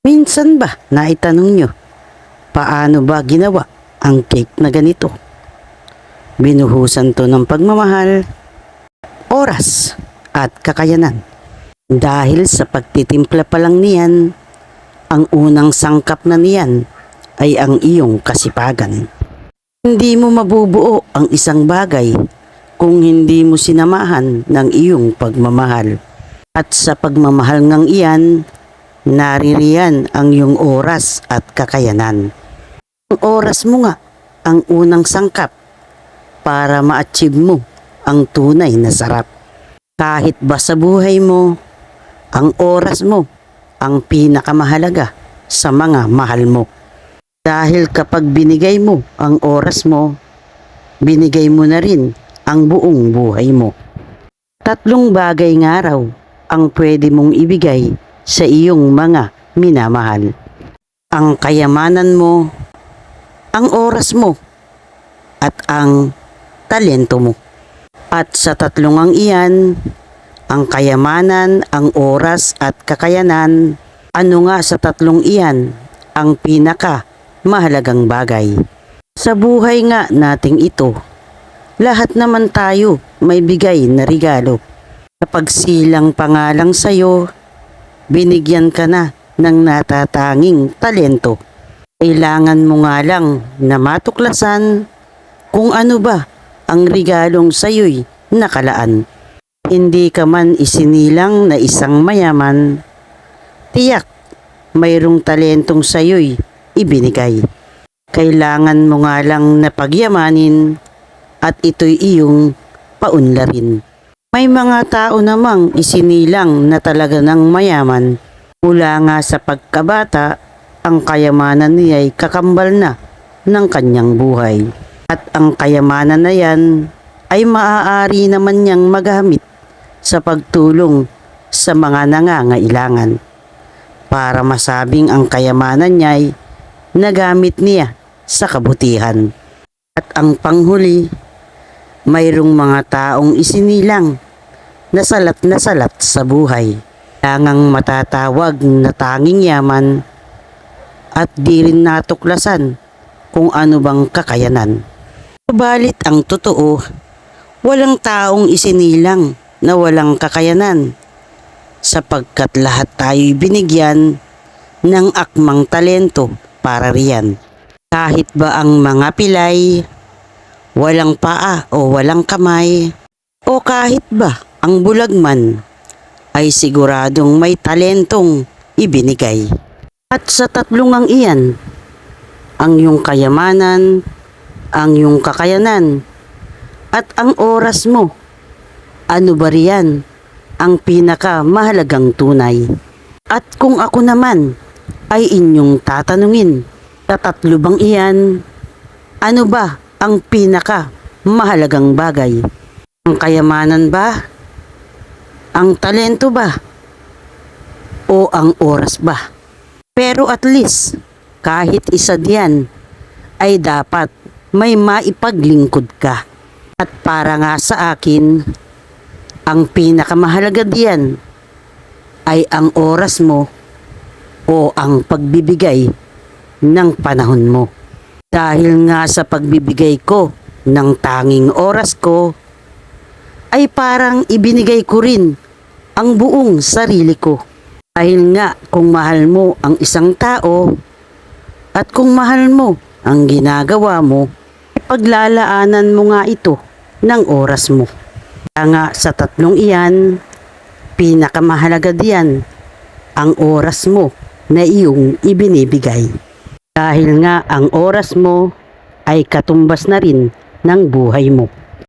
Minsan ba naitanong nyo, paano ba ginawa ang cake na ganito? Binuhusan to ng pagmamahal, oras at kakayanan. Dahil sa pagtitimpla pa lang niyan, ang unang sangkap na niyan ay ang iyong kasipagan. Hindi mo mabubuo ang isang bagay kung hindi mo sinamahan ng iyong pagmamahal. At sa pagmamahal ngang iyan, naririyan ang iyong oras at kakayanan. Ang oras mo nga ang unang sangkap para ma-achieve mo ang tunay na sarap. Kahit ba sa buhay mo, ang oras mo ang pinakamahalaga sa mga mahal mo. Dahil kapag binigay mo ang oras mo, binigay mo na rin ang buong buhay mo. 3 bagay nga raw ang pwede mong ibigay sa iyong mga minamahal. Ang kayamanan mo, ang oras mo, at ang talento mo. At sa 3 ang iyan, ang kayamanan, ang oras at kakayanan, ano nga sa 3 iyan ang pinaka mahalagang bagay? Sa buhay nga nating ito, lahat naman tayo may bigay na regalo. Kapag silang pangalang sa'yo, binigyan ka na ng natatanging talento. Kailangan mo nga lang na matuklasan kung ano ba ang regalong sa'yo'y nakalaan. Hindi ka man isinilang na isang mayaman, tiyak mayroong talentong sa'yo'y ibinigay. Kailangan mo nga lang na pagyamanin at ito'y iyong paunlarin. May mga tao namang isinilang na talaga ng mayaman. Mula nga sa pagkabata, ang kayamanan niya'y kakambal na ng kanyang buhay. At ang kayamanan na yan ay maaari naman niyang magamit sa pagtulong sa mga nangangailangan. Para masabing ang kayamanan niya'y nagamit niya sa kabutihan. At ang panghuli, mayroong mga taong isinilang na salat sa buhay. Tangang matatawag na tanging yaman at di rin natuklasan kung ano bang kakayanan. Subalit ang totoo, walang taong isinilang na walang kakayanan sapagkat lahat tayo'y binigyan ng akmang talento para riyan. Kahit ba ang mga pilay, walang paa o walang kamay, o kahit ba ang bulag man, ay siguradong may talentong ibinigay. At sa 3 ang iyan, ang iyong kayamanan, ang iyong kakayanan, at ang oras mo, ano ba riyan ang pinakamahalagang tunay? At kung ako naman ay inyong tatanungin, sa 3 bang iyan, ano ba ang pinakamahalagang bagay? Ang kayamanan ba? Ang talento ba? O ang oras ba? Pero at least, kahit isa diyan, ay dapat may maipaglingkod ka. At para nga sa akin, ang pinakamahalaga diyan ay ang oras mo o ang pagbibigay ng panahon mo. Dahil nga sa pagbibigay ko ng tanging oras ko, ay parang ibinigay ko rin ang buong sarili ko. Dahil nga kung mahal mo ang isang tao at kung mahal mo ang ginagawa mo, paglalaanan mo nga ito ng oras mo. Kaya nga sa 3 iyan, pinakamahalaga diyan ang oras mo na iyong ibinibigay. Dahil nga ang oras mo ay katumbas na rin ng buhay mo.